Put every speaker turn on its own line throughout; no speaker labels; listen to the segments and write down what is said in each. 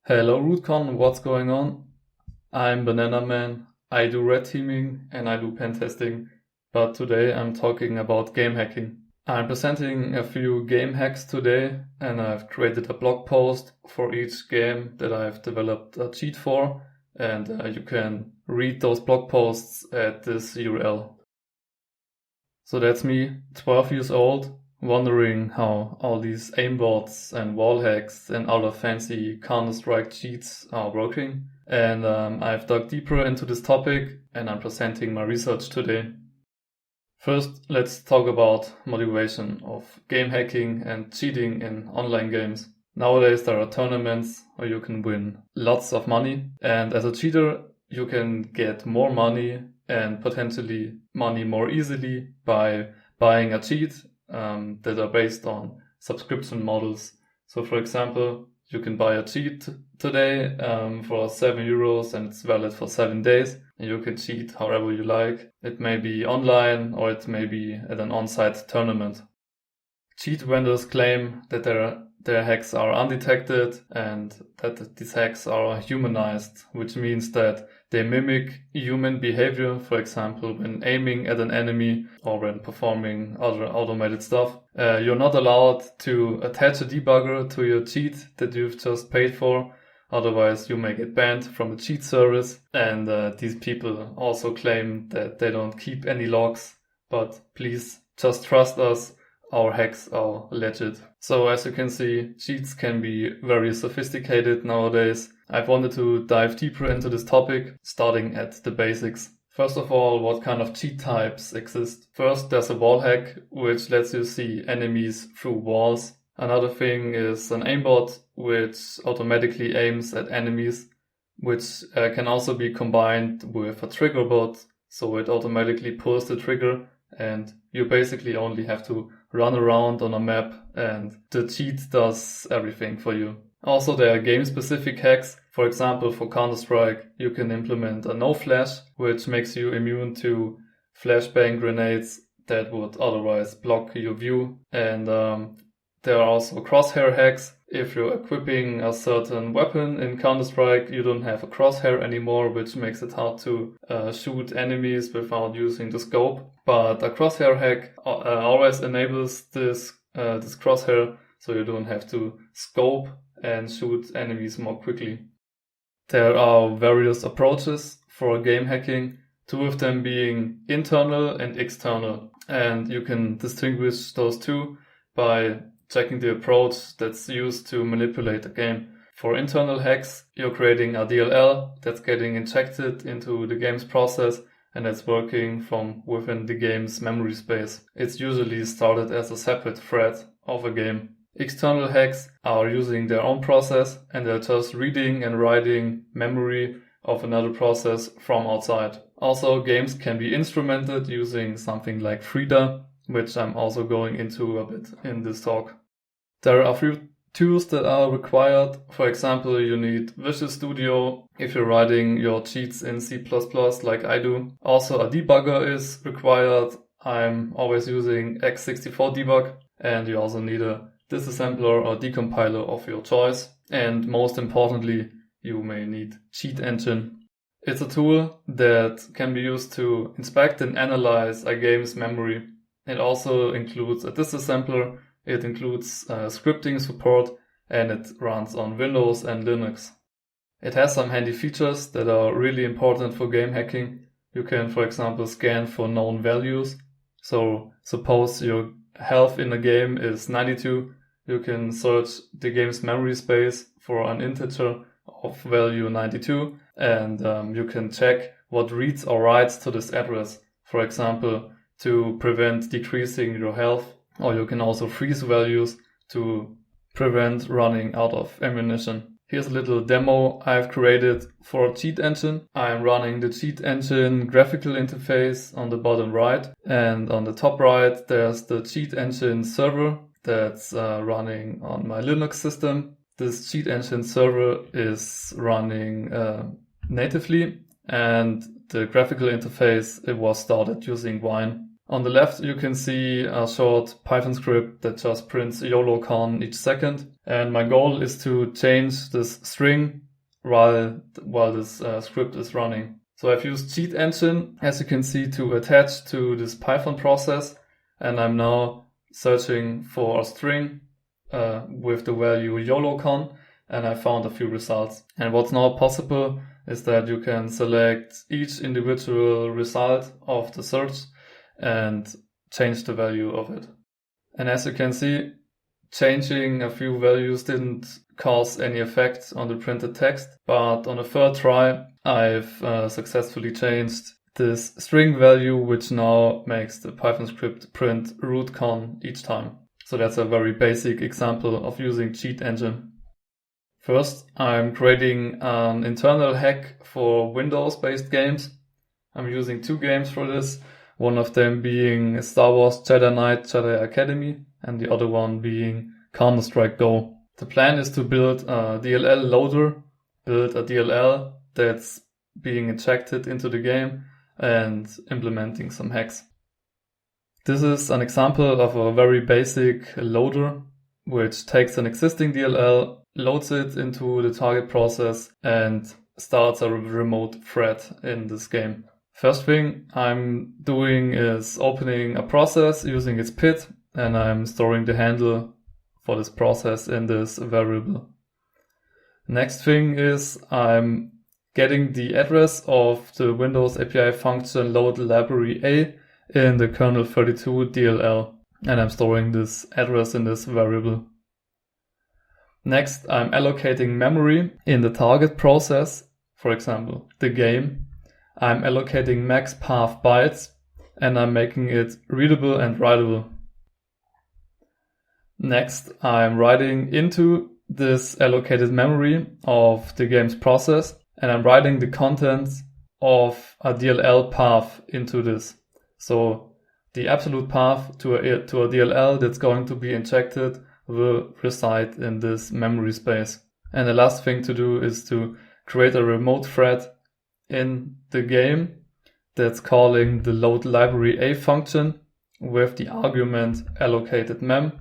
Hello RootCon, what's going on? I'm BananaMan, I do red teaming and I do pen testing, but today I'm talking about game hacking. I'm presenting a few game hacks today and I've created a blog post for each game that I've developed a cheat for, and you can read those blog posts at this URL. So that's me, 12 years old, wondering how all these aimbots and wall hacks and other fancy Counter-Strike cheats are working. And I've dug deeper into this topic and I'm presenting my research today. First, let's talk about motivation of game hacking and cheating in online games. Nowadays there are tournaments where you can win lots of money, and as a cheater you can get more money and potentially money more easily by buying a cheat that are based on subscription models. So for example, you can buy a cheat today for €7 and it's valid for 7 days. And you can cheat however you like. It may be online or it may be at an on-site tournament. Cheat vendors claim that their hacks are undetected and that these hacks are humanized, which means that they mimic human behavior, for example, when aiming at an enemy or when performing other automated stuff. You're not allowed to attach a debugger to your cheat that you've just paid for, otherwise you may get banned from the cheat service. And these people also claim that they don't keep any logs, but please just trust us. Our hacks are legit. So as you can see, cheats can be very sophisticated nowadays. I've wanted to dive deeper into this topic, starting at the basics. First of all, what kind of cheat types exist? First, there's a wall hack, which lets you see enemies through walls. Another thing is an aimbot, which automatically aims at enemies, which can also be combined with a trigger bot, so it automatically pulls the trigger and you basically only have to run around on a map and the cheat does everything for you. Also, there are game-specific hacks. For example, for Counter-Strike, you can implement a no-flash, which makes you immune to flashbang grenades that would otherwise block your view. And there are also crosshair hacks. If you're equipping a certain weapon in Counter-Strike, you don't have a crosshair anymore, which makes it hard to shoot enemies without using the scope. But a crosshair hack always enables this crosshair, so you don't have to scope and shoot enemies more quickly. There are various approaches for game hacking, two of them being internal and external. And you can distinguish those two by checking the approach that's used to manipulate the game. For internal hacks, you're creating a DLL that's getting injected into the game's process and that's working from within the game's memory space. It's usually started as a separate thread of a game. External hacks are using their own process and they're just reading and writing memory of another process from outside. Also, games can be instrumented using something like Frida, which I'm also going into a bit in this talk. There are a few tools that are required. For example, you need Visual Studio if you're writing your cheats in C++ like I do. Also, a debugger is required. I'm always using x64 debug, and you also need a disassembler or decompiler of your choice. And most importantly, you may need Cheat Engine. It's a tool that can be used to inspect and analyze a game's memory. It also includes a disassembler, it includes scripting support, and it runs on Windows and Linux. It has some handy features that are really important for game hacking. You can, for example, scan for known values. So suppose your health in a game is 92, you can search the game's memory space for an integer of value 92, and you can check what reads or writes to this address. For example, to prevent decreasing your health, or you can also freeze values to prevent running out of ammunition. Here's a little demo I've created for Cheat Engine. I'm running the Cheat Engine graphical interface on the bottom right, and on the top right there's the Cheat Engine server that's running on my Linux system. This Cheat Engine server is running natively, and the graphical interface, it was started using Wine. On the left, you can see a short Python script that just prints YOLOCon each second. And my goal is to change this string while this script is running. So I've used cheat engine, as you can see, to attach to this Python process. And I'm now searching for a string with the value YOLOCon, and I found a few results. And what's now possible is that you can select each individual result of the search and change the value of it. And as you can see, changing a few values didn't cause any effect on the printed text, but on a third try, I've successfully changed this string value, which now makes the Python script print RootCon each time. So that's a very basic example of using cheat engine. First, I'm creating an internal hack for Windows-based games. I'm using 2 games for this, one of them being Star Wars Jedi Knight Jedi Academy and the other one being Counter-Strike Go. The plan is to build a DLL loader, build a DLL that's being injected into the game and implementing some hacks. This is an example of a very basic loader which takes an existing DLL, loads it into the target process and starts a remote thread in this game. First thing I'm doing is opening a process using its PID, and I'm storing the handle for this process in this variable. Next thing is I'm getting the address of the Windows API function load library A in the kernel 32 DLL, and I'm storing this address in this variable. Next, I'm allocating memory in the target process, for example, the game. I'm allocating max path bytes, and I'm making it readable and writable. Next, I'm writing into this allocated memory of the game's process, and I'm writing the contents of a DLL path into this. So the absolute path to a DLL that's going to be injected will reside in this memory space. And the last thing to do is to create a remote thread in the game that's calling the load library A function with the argument allocated mem,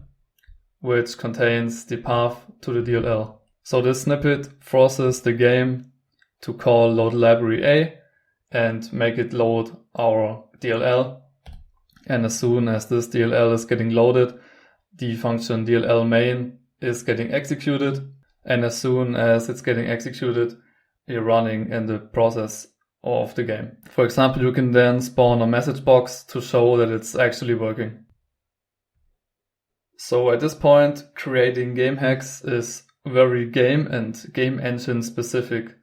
which contains the path to the DLL. So this snippet forces the game to call load library A and make it load our DLL. And as soon as this DLL is getting loaded, the function DLL main is getting executed. And as soon as it's getting executed, you're running in the process of the game. For example, you can then spawn a message box to show that it's actually working. So at this point, creating game hacks is very game and game engine specific.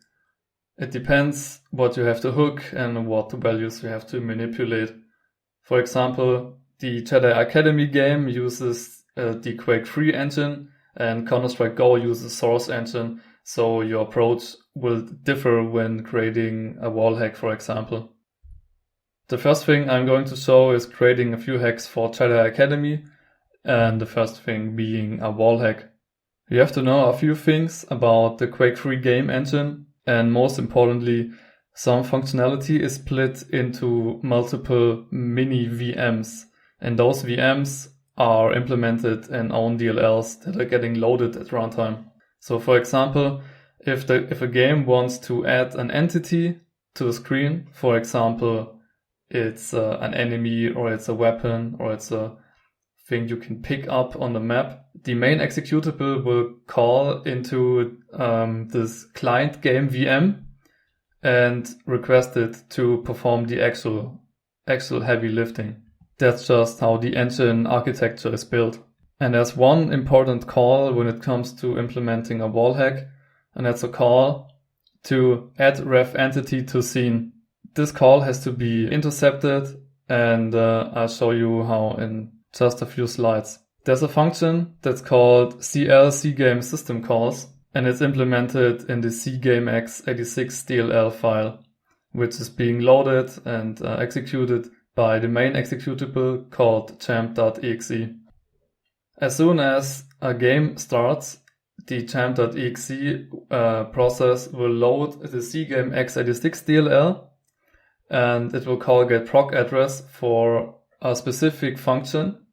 It depends what you have to hook and what values you have to manipulate. For example, the Jedi Academy game uses the Quake 3 engine, and Counter-Strike Go uses Source engine, so your approach will differ when creating a wall hack, for example. The first thing I'm going to show is creating a few hacks for Jedi Academy, and the first thing being a wall hack. You have to know a few things about the Quake 3 game engine, and most importantly, some functionality is split into multiple mini VMs, and those VMs are implemented in own DLLs that are getting loaded at runtime. So for example, if a game wants to add an entity to the screen, for example, it's an enemy or it's a weapon or it's a thing you can pick up on the map, the main executable will call into this client game VM and request it to perform the actual heavy lifting. That's just how the engine architecture is built. And there's one important call when it comes to implementing a wall hack, and that's a call to add ref entity to scene. This call has to be intercepted, and I'll show you how in just a few slides. There's a function that's called cgame system calls, and it's implemented in the cgamex86 DLL file, which is being loaded and executed by the main executable called champ.exe. As soon as a game starts, the champ.exe process will load the cgamex86 DLL, and it will call get proc address for a specific function,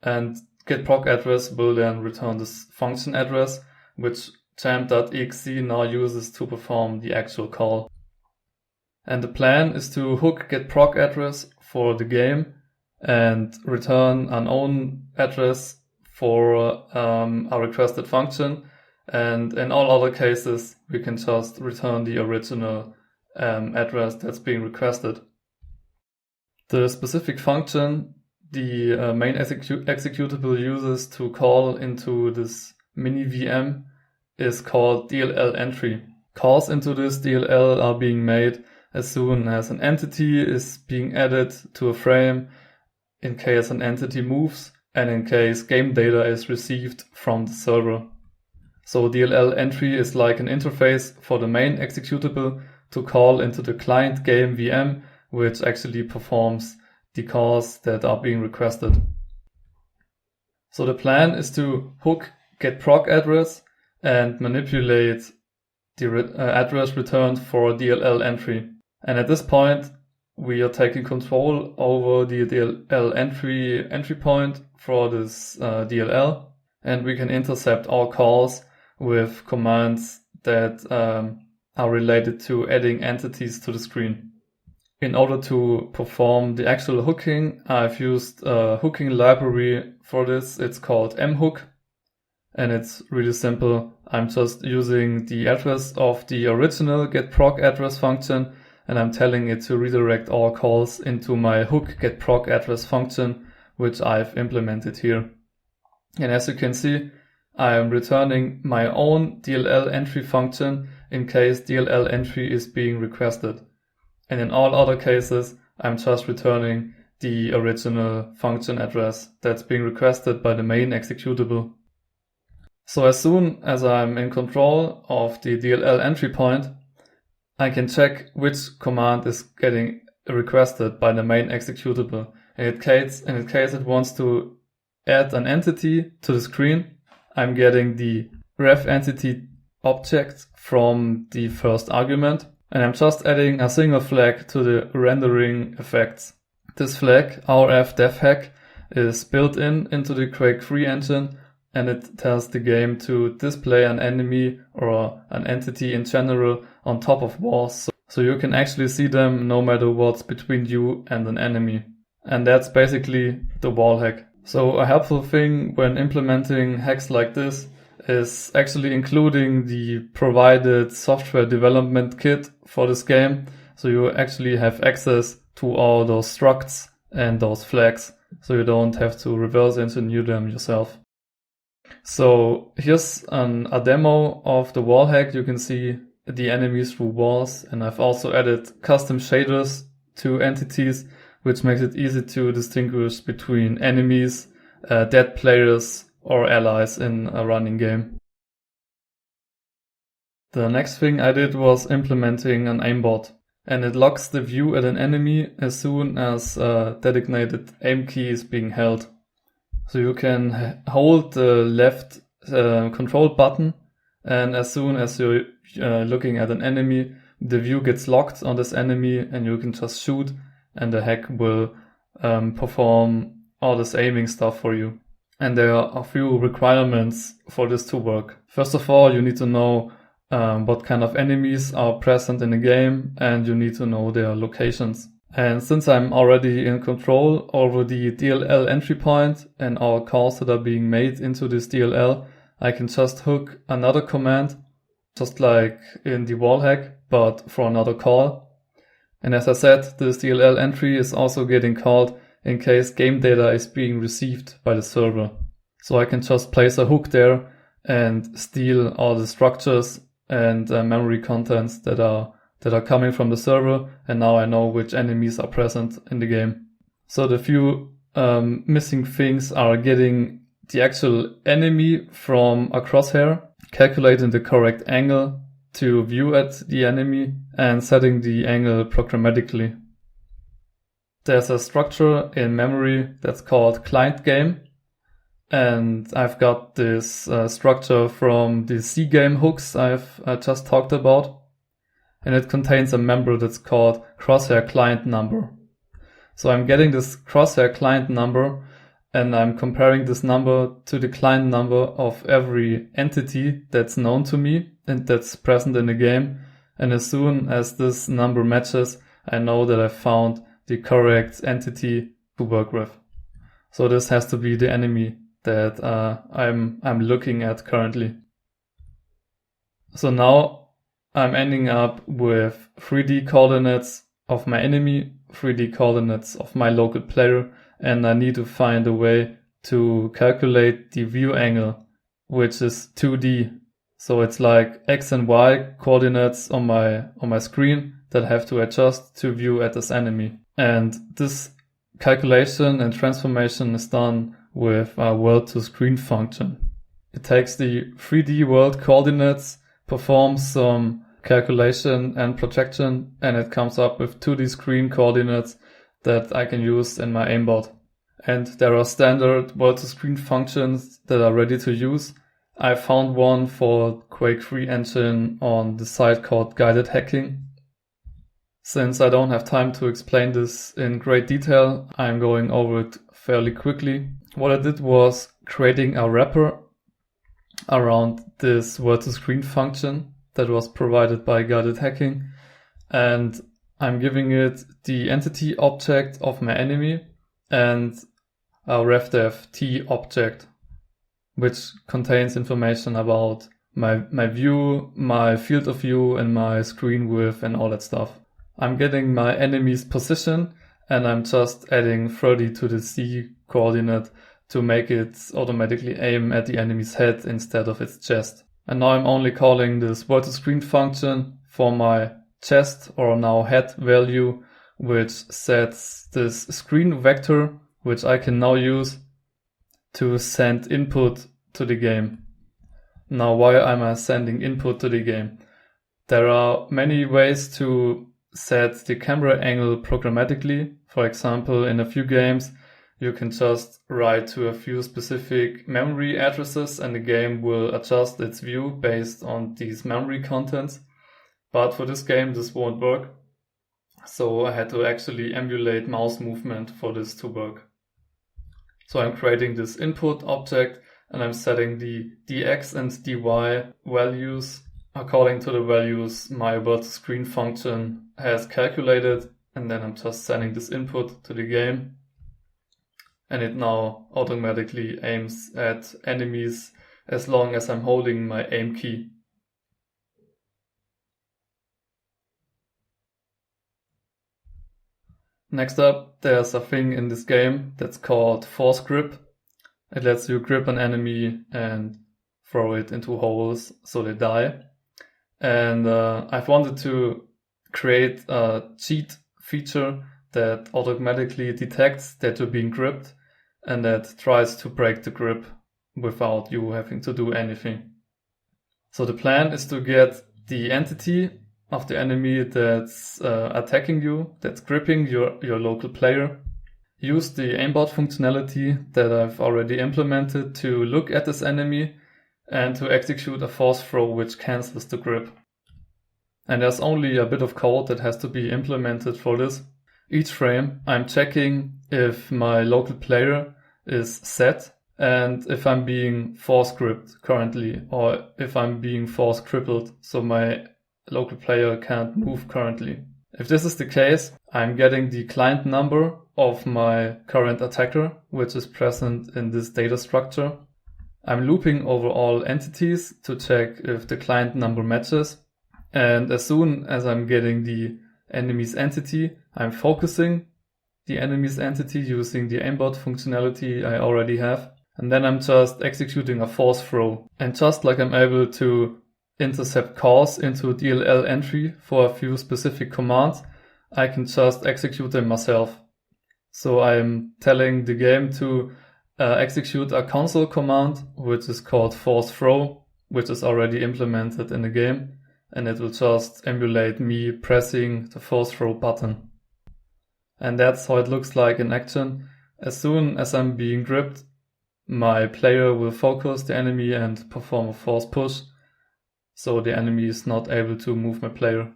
and getProcAddress will then return this function address, which champ.exe now uses to perform the actual call. And the plan is to hook getProcAddress for the game and return an own address for a requested function. And in all other cases, we can just return the original address that's being requested. The specific function the main executable uses to call into this mini VM is called DLL entry. Calls into this DLL are being made as soon as an entity is being added to a frame, in case an entity moves, and in case game data is received from the server. So DLL entry is like an interface for the main executable to call into the client game VM, which actually performs the calls that are being requested. So the plan is to hook getProcAddress and manipulate the address returned for DLL entry. And at this point, we are taking control over the DLL entry point for this DLL, and we can intercept all calls with commands that are related to adding entities to the screen. In order to perform the actual hooking, I've used a hooking library for this. It's called mhook, and it's really simple. I'm just using the address of the original getProcAddress function, and I'm telling it to redirect all calls into my hook getProcAddress function, which I've implemented here. And as you can see, I am returning my own DLL entry function in case DLL entry is being requested. And in all other cases, I'm just returning the original function address that's being requested by the main executable. So as soon as I'm in control of the DLL entry point, I can check which command is getting requested by the main executable. In case it wants to add an entity to the screen, I'm getting the ref entity object from the first argument, and I'm just adding a single flag to the rendering effects. This flag, rf-devhack, is built into the Quake 3 engine, and it tells the game to display an enemy or an entity in general on top of walls, so you can actually see them no matter what's between you and an enemy. And that's basically the wall hack. So a helpful thing when implementing hacks like this is actually including the provided software development kit for this game, so you actually have access to all those structs and those flags, so you don't have to reverse engineer them yourself. So here's a demo of the wall hack. You can see the enemies through walls, and I've also added custom shaders to entities, which makes it easy to distinguish between enemies, dead players, or allies in a running game. The next thing I did was implementing an aimbot, and it locks the view at an enemy as soon as a designated aim key is being held. So you can hold the left control button, and as soon as you're looking at an enemy, the view gets locked on this enemy and you can just shoot, and the hack will perform all this aiming stuff for you. And there are a few requirements for this to work. First of all, you need to know what kind of enemies are present in the game, and you need to know their locations. And since I'm already in control over the DLL entry point and all calls that are being made into this DLL, I can just hook another command, just like in the wall hack, but for another call. And as I said, this DLL entry is also getting called in case game data is being received by the server. So I can just place a hook there and steal all the structures and memory contents that are coming from the server, and now I know which enemies are present in the game. So the few missing things are getting the actual enemy from a crosshair, calculating the correct angle to view at the enemy, and setting the angle programmatically. There's a structure in memory that's called client game, and I've got this structure from the C-game hooks I've just talked about, and it contains a member that's called crosshair client number. So I'm getting this crosshair client number and I'm comparing this number to the client number of every entity that's known to me and that's present in the game. And as soon as this number matches, I know that I found the correct entity to work with. So this has to be the enemy that I'm looking at currently. So now I'm ending up with 3D coordinates of my enemy, 3D coordinates of my local player, and I need to find a way to calculate the view angle, which is 2D. So it's like X and Y coordinates on my screen that have to adjust to view at this enemy. And this calculation and transformation is done with a world to screen function. It takes the 3D world coordinates, performs some calculation and projection, and it comes up with 2D screen coordinates that I can use in my aimbot. And there are standard world to screen functions that are ready to use. I found one for Quake 3 engine on the site called Guided Hacking. Since I don't have time to explain this in great detail, I'm going over it fairly quickly. What I did was creating a wrapper around this world to screen function that was provided by Guided Hacking, and I'm giving it the entity object of my enemy and a revdev t object, which contains information about my view, my field of view, and my screen width and all that stuff. I'm getting my enemy's position and I'm just adding 30 to the C coordinate to make it automatically aim at the enemy's head instead of its chest. And now I'm only calling this world to screen function for my chest or now head value, which sets this screen vector, which I can now use to send input to the game. Now, why am I sending input to the game? There are many ways to set the camera angle programmatically. For example, in a few games, you can just write to a few specific memory addresses and the game will adjust its view based on these memory contents. But for this game, this won't work. So I had to actually emulate mouse movement for this to work. So I'm creating this input object and I'm setting the dx and dy values according to the values my world to screen function has calculated, and then I'm just sending this input to the game and it now automatically aims at enemies as long as I'm holding my aim key. Next up, there's a thing in this game that's called force grip. It lets you grip an enemy and throw it into holes so they die. And I've wanted to create a cheat feature that automatically detects that you're being gripped and that tries to break the grip without you having to do anything. So the plan is to get the entity of the enemy that's attacking you, that's gripping your local player. Use the aimbot functionality that I've already implemented to look at this enemy and to execute a force throw which cancels the grip. And there's only a bit of code that has to be implemented for this. Each frame I'm checking if my local player is set and if I'm being force gripped currently or if I'm being force crippled so my local player can't move currently. If this is the case, I'm getting the client number of my current attacker, which is present in this data structure. I'm looping over all entities to check if the client number matches. And as soon as I'm getting the enemy's entity, I'm focusing the enemy's entity using the aimbot functionality I already have. And then I'm just executing a force throw. And just like I'm able to intercept calls into DLL entry for a few specific commands, I can just execute them myself. So I'm telling the game to execute a console command, which is called force throw, which is already implemented in the game. And it will just emulate me pressing the force throw button. And that's how it looks like in action. As soon as I'm being gripped, my player will focus the enemy and perform a force push, so the enemy is not able to move my player.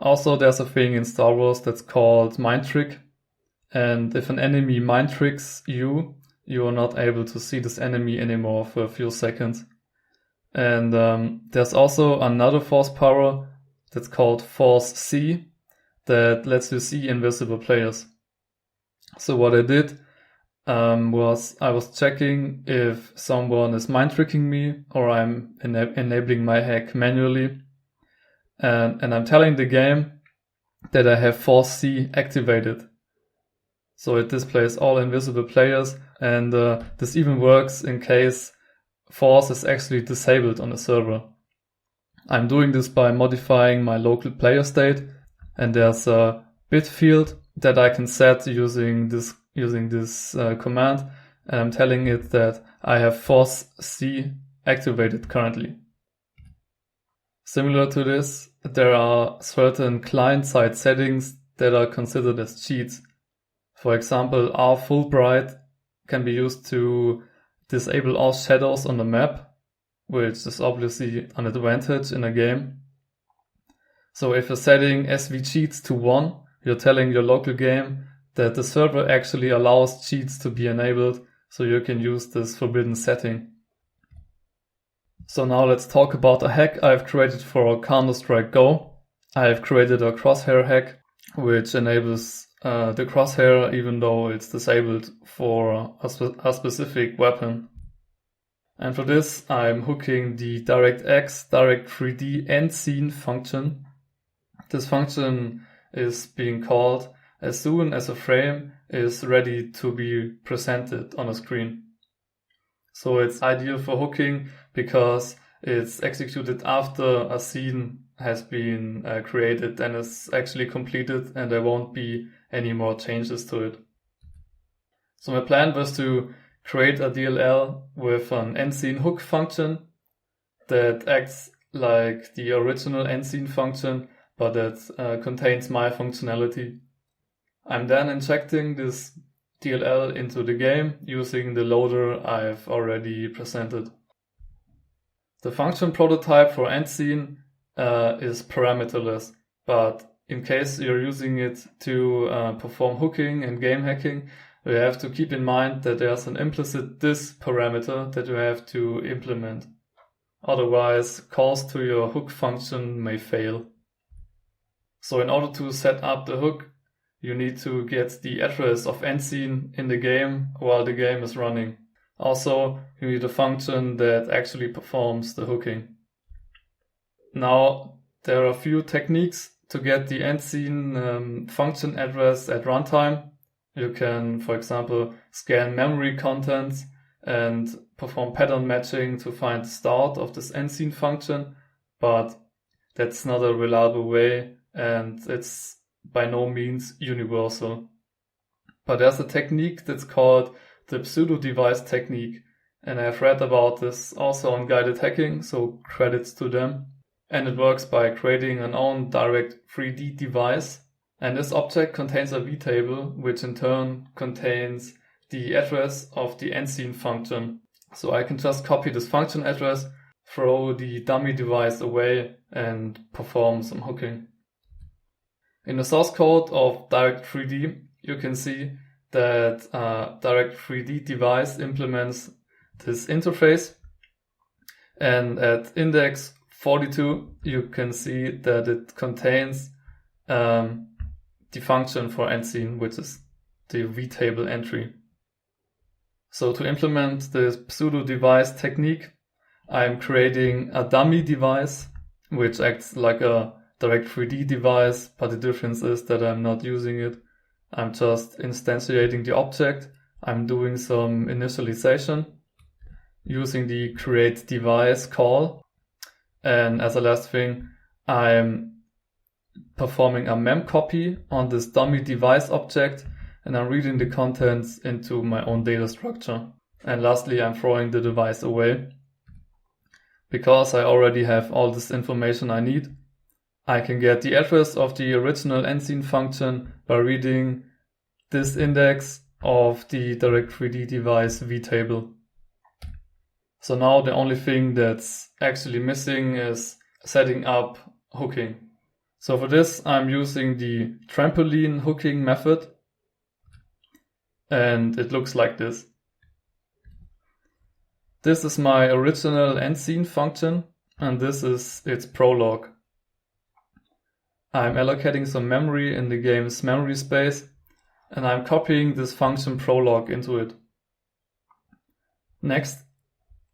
Also, there's a thing in Star Wars that's called mind trick. And if an enemy mind tricks you, you are not able to see this enemy anymore for a few seconds. And there's also another force power that's called Force C that lets you see invisible players. So what I did was I was checking if someone is mind tricking me or I'm enabling my hack manually. And I'm telling the game that I have Force C activated. So it displays all invisible players, and this even works in case Force is actually disabled on the server. I'm doing this by modifying my local player state, and there's a bit field that I can set using this command, and I'm telling it that I have Force C activated currently. Similar to this, there are certain client-side settings that are considered as cheats. For example, R full bright can be used to disable all shadows on the map, which is obviously an advantage in a game. So if you're setting SV cheats to 1, you're telling your local game that the server actually allows cheats to be enabled, so you can use this forbidden setting. So now let's talk about a hack I've created for Counter-Strike Go. I have created a crosshair hack, which enables the crosshair even though it's disabled for a specific weapon. And for this, I'm hooking the DirectX, Direct3D and Scene function. This function is being called as soon as a frame is ready to be presented on a screen. So it's ideal for hooking because it's executed after a scene has been created and is actually completed, and there won't be any more changes to it. So my plan was to create a DLL with an end-scene hook function that acts like the original end-scene function, but that contains my functionality. I'm then injecting this DLL into the game using the loader I've already presented. The function prototype for end-scene is parameterless, but in case you're using it to perform hooking and game hacking, you have to keep in mind that there's an implicit this parameter that you have to implement. Otherwise, calls to your hook function may fail. So in order to set up the hook, you need to get the address of end scene in the game while the game is running. Also, you need a function that actually performs the hooking. Now, there are a few techniques to get the end scene function address at runtime. You can, for example, scan memory contents and perform pattern matching to find the start of this end scene function, but that's not a reliable way and it's by no means universal. But there's a technique that's called the pseudo-device technique, and I've read about this also on Guided Hacking, so credits to them. And it works by creating an own Direct3D device, and this object contains a vtable, which in turn contains the address of the end scene function. So I can just copy this function address, throw the dummy device away, and perform some hooking. In the source code of Direct3D, you can see that Direct3D device implements this interface, and at index 42 you can see that it contains the function for end scene, which is the vtable entry. So to implement this pseudo device technique, I'm creating a dummy device which acts like a Direct3D device, but the difference is that I'm not using it. I'm just instantiating the object. I'm doing some initialization using the create device call. And as a last thing, I'm performing a mem copy on this dummy device object, and I'm reading the contents into my own data structure. And lastly, I'm throwing the device away. Because I already have all this information I need, I can get the address of the original end scene function by reading this index of the Direct3D device vtable. So now the only thing that's actually missing is setting up hooking. So for this, I'm using the trampoline hooking method, and it looks like this. This is my original end scene function, and this is its prologue. I'm allocating some memory in the game's memory space, and I'm copying this function prologue into it. Next,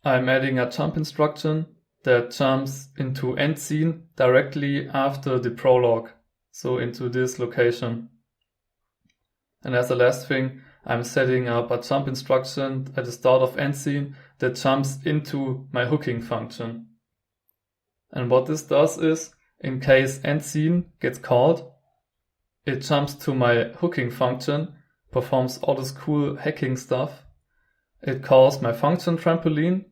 I'm adding a jump instruction that jumps into end scene directly after the prologue, so into this location. And as a last thing, I'm setting up a jump instruction at the start of end scene that jumps into my hooking function. And what this does is, in case end scene gets called, it jumps to my hooking function, performs all this cool hacking stuff. It calls my function trampoline,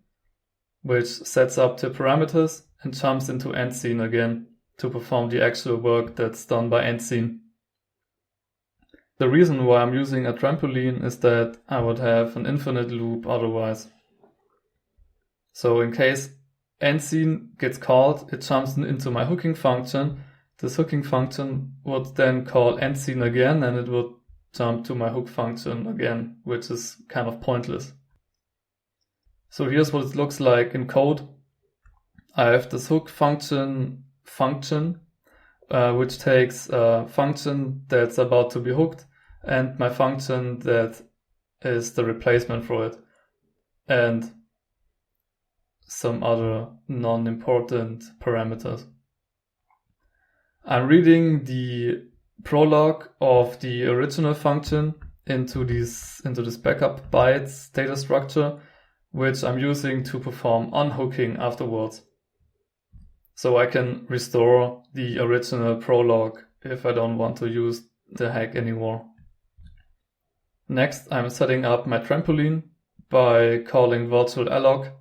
which sets up the parameters and jumps into end scene again to perform the actual work that's done by end scene. The reason why I'm using a trampoline is that I would have an infinite loop otherwise. So in case end scene gets called, it jumps into my hooking function. This hooking function would then call end scene again, and it would jump to my hook function again, which is kind of pointless. So here's what it looks like in code. I have this hook function, which takes a function that's about to be hooked, and my function that is the replacement for it, and some other non-important parameters. I'm reading the prologue of the original function into this backup bytes data structure, which I'm using to perform unhooking afterwards. So I can restore the original prologue if I don't want to use the hack anymore. Next, I'm setting up my trampoline by calling virtual alloc,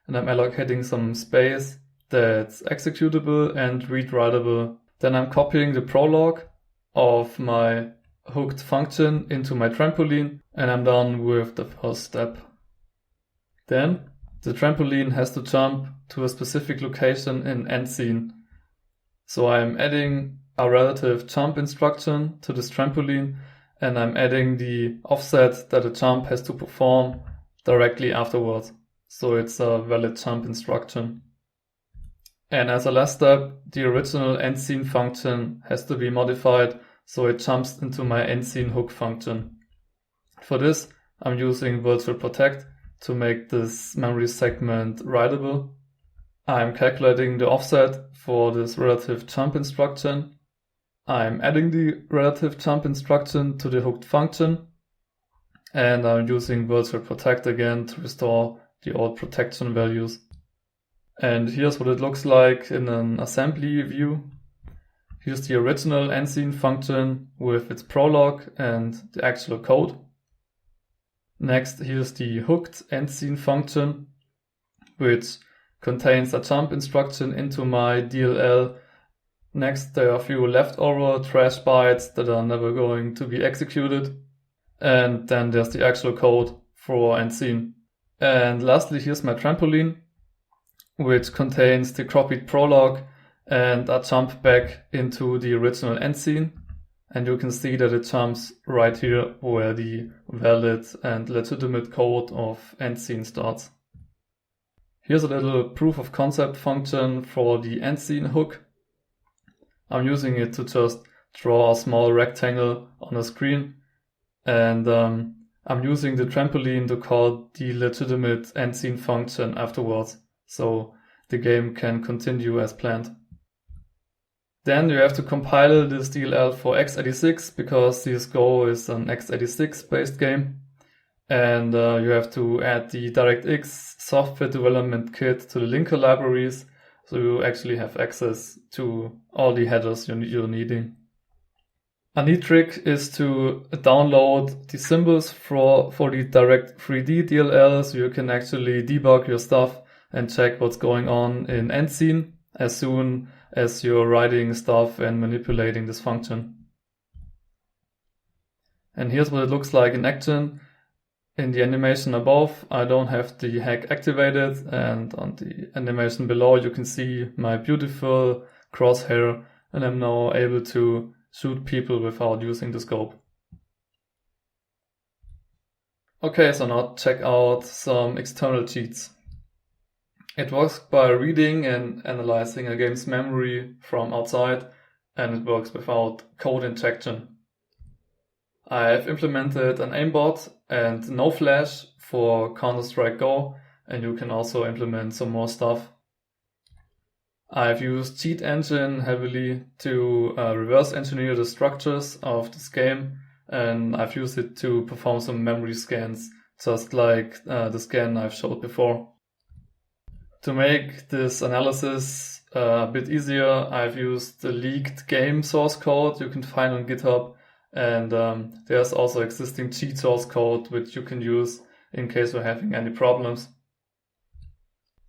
and I'm allocating some space that's executable and read-writable. Then I'm copying the prologue of my hooked function into my trampoline, and I'm done with the first step. Then the trampoline has to jump to a specific location in end scene. So I'm adding a relative jump instruction to this trampoline, and I'm adding the offset that the jump has to perform directly afterwards. So it's a valid jump instruction. And as a last step, the original end scene function has to be modified so it jumps into my end scene hook function. For this, I'm using virtual protect to make this memory segment writable. I'm calculating the offset for this relative jump instruction. I'm adding the relative jump instruction to the hooked function, and I'm using virtual protect again to restore the old protection values. And here's what it looks like in an assembly view. Here's the original end scene function with its prologue and the actual code. Next, here's the hooked end scene function, which contains a jump instruction into my DLL. Next, there are a few leftover trash bytes that are never going to be executed. And then there's the actual code for end scene. And lastly, here's my trampoline, which contains the copied prologue and a jump back into the original end scene. And you can see that it jumps right here where the valid and legitimate code of end scene starts. Here's a little proof of concept function for the end scene hook. I'm using it to just draw a small rectangle on a screen, and I'm using the trampoline to call the legitimate end scene function afterwards, so the game can continue as planned. Then you have to compile this DLL for x86 because CSGO is an x86 based game, and you have to add the DirectX software development kit to the linker libraries, so you actually have access to all the headers you're needing. A neat trick is to download the symbols for the Direct3D DLL, so you can actually debug your stuff and check what's going on in end scene as soon as you're writing stuff and manipulating this function. And here's what it looks like in action. In the animation above, I don't have the hack activated, and on the animation below you can see my beautiful crosshair and I'm now able to shoot people without using the scope. Okay, so now check out some external cheats. It works by reading and analyzing a game's memory from outside, and it works without code injection. I've implemented an aimbot and no flash for Counter-Strike Go, and you can also implement some more stuff. I've used Cheat Engine heavily to reverse engineer the structures of this game, and I've used it to perform some memory scans, just like the scan I've showed before. To make this analysis a bit easier, I've used the leaked game source code you can find on GitHub, and there's also existing cheat source code which you can use in case you're having any problems.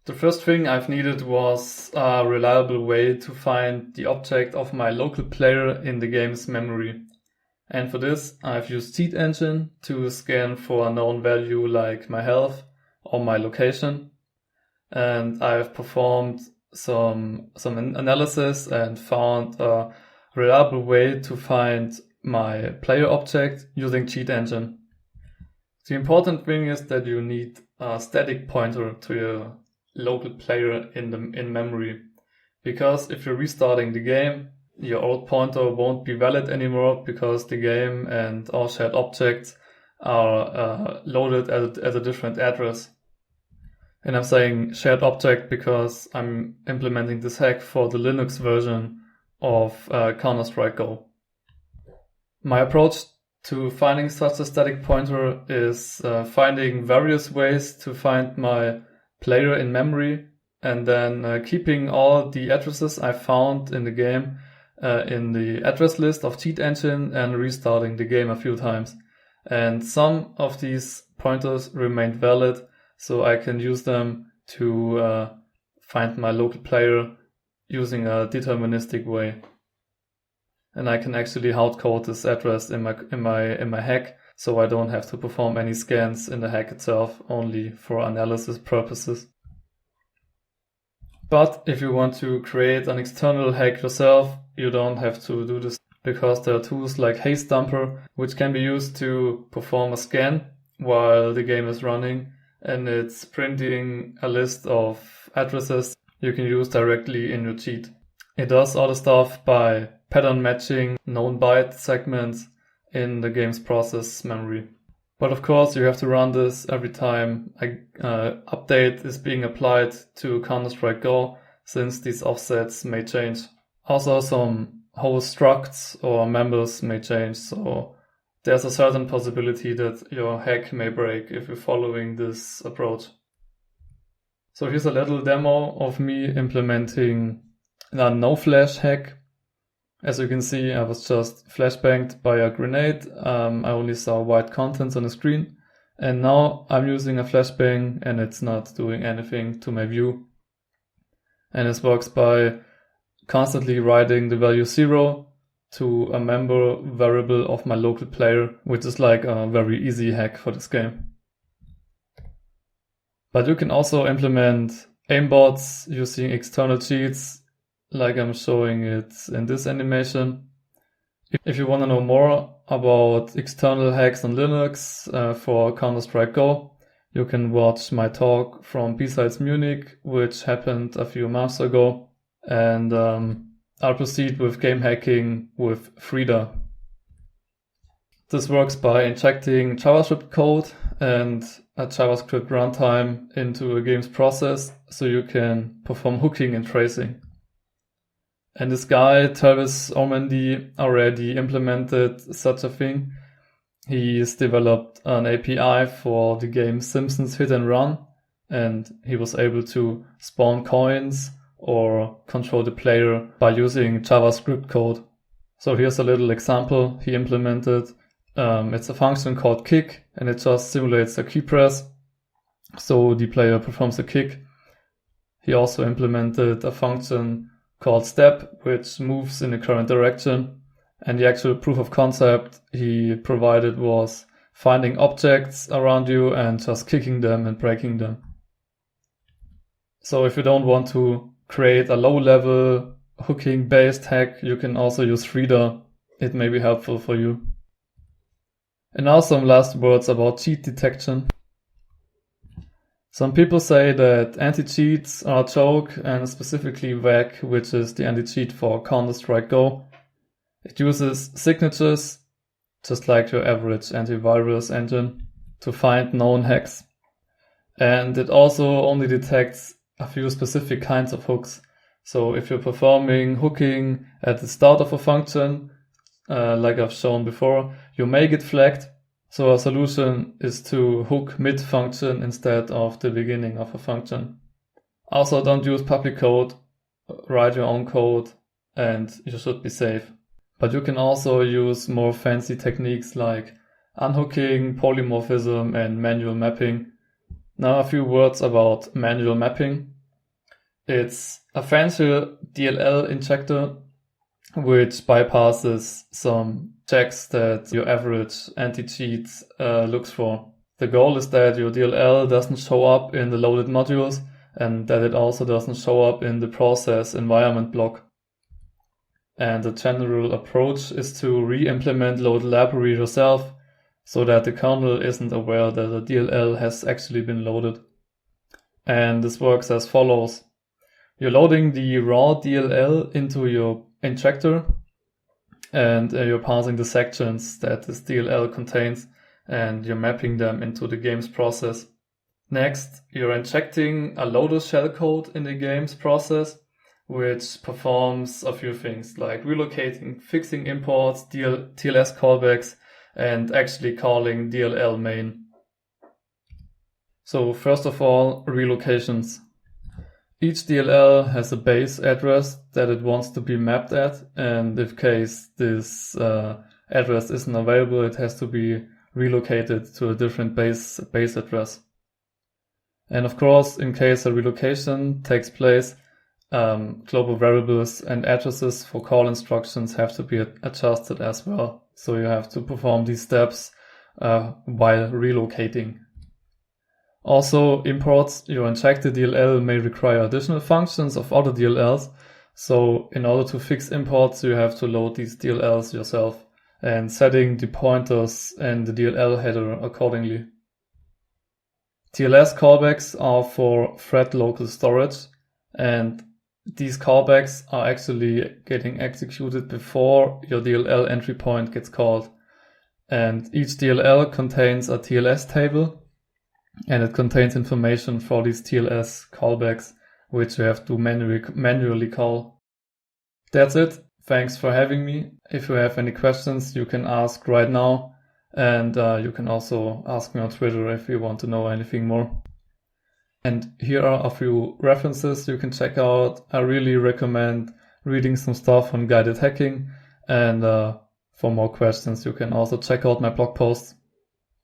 The first thing I've needed was a reliable way to find the object of my local player in the game's memory. And for this, I've used Cheat Engine to scan for a known value like my health or my location. And I've performed some analysis and found a reliable way to find my player object using Cheat Engine. The important thing is that you need a static pointer to your local player in memory, because if you're restarting the game, your old pointer won't be valid anymore because the game and all shared objects are loaded at a different address. And I'm saying shared object because I'm implementing this hack for the Linux version of Counter-Strike Go. My approach to finding such a static pointer is finding various ways to find my player in memory, and then keeping all the addresses I found in the game in the address list of Cheat Engine and restarting the game a few times. And some of these pointers remained valid, so I can use them to find my local player using a deterministic way. And I can actually hardcode this address in my hack, so I don't have to perform any scans in the hack itself, only for analysis purposes. But if you want to create an external hack yourself, you don't have to do this, because there are tools like Haze Dumper, which can be used to perform a scan while the game is running, and it's printing a list of addresses you can use directly in your cheat. It does all the stuff by pattern matching known byte segments in the game's process memory. But of course, you have to run this every time an update is being applied to Counter-Strike Go, since these offsets may change. Also, some host structs or members may change, so there's a certain possibility that your hack may break if you're following this approach. So here's a little demo of me implementing a no-flash hack. As you can see, I was just flashbanged by a grenade. I only saw white contents on the screen. And now I'm using a flashbang and it's not doing anything to my view. And this works by constantly writing the value 0 to a member variable of my local player, which is like a very easy hack for this game. But you can also implement aimbots using external cheats, like I'm showing it in this animation. If you want to know more about external hacks on Linux for Counter-Strike Go, you can watch my talk from BSides Munich, which happened a few months ago. And I'll proceed with game hacking with Frida. This works by injecting JavaScript code and a JavaScript runtime into a game's process, so you can perform hooking and tracing. And this guy, Travis Ormandy, already implemented such a thing. He's developed an API for the game Simpsons Hit and Run, and he was able to spawn coins or control the player by using JavaScript code. So here's a little example he implemented. It's a function called kick, and it just simulates a key press, so the player performs a kick. He also implemented a function called step, which moves in the current direction. And the actual proof of concept he provided was finding objects around you and just kicking them and breaking them. So if you don't want to create a low-level hooking based hack, you can also use reader. It may be helpful for you. And now some last words about cheat detection. Some people say that anti-cheats are a joke, and specifically WALLHACK, which is the anti-cheat for Counter-Strike Go. It uses signatures, just like your average antivirus engine, to find known hacks. And it also only detects a few specific kinds of hooks. So if you're performing hooking at the start of a function, like I've shown before, you may get flagged. So a solution is to hook mid-function instead of the beginning of a function. Also, don't use public code, write your own code, and you should be safe. But you can also use more fancy techniques like unhooking, polymorphism, and manual mapping. Now a few words about manual mapping. It's a fancier DLL injector which bypasses some checks that your average anti-cheat looks for. The goal is that your DLL doesn't show up in the loaded modules and that it also doesn't show up in the process environment block. And the general approach is to re-implement load library yourself so that the kernel isn't aware that the DLL has actually been loaded. And this works as follows. You're loading the raw DLL into your injector and you're parsing the sections that this DLL contains and you're mapping them into the game's process. Next, you're injecting a loader shellcode in the game's process, which performs a few things like relocating, fixing imports, TLS callbacks, and actually calling DLL main. So first of all, relocations. Each DLL has a base address that it wants to be mapped at, and in case this address isn't available, it has to be relocated to a different base address. And of course, in case a relocation takes place, global variables and addresses for call instructions have to be adjusted as well. So you have to perform these steps while relocating. Also, imports your injected DLL may require additional functions of other DLLs. So in order to fix imports, you have to load these DLLs yourself and setting the pointers and the DLL header accordingly. TLS callbacks are for thread local storage, and these callbacks are actually getting executed before your DLL entry point gets called. And each DLL contains a TLS table, and it contains information for these TLS callbacks, which you have to manually call. That's it. Thanks for having me. If you have any questions, you can ask right now, and you can also ask me on Twitter if you want to know anything more. And here are a few references you can check out. I really recommend reading some stuff on guided hacking, and for more questions, you can also check out my blog posts.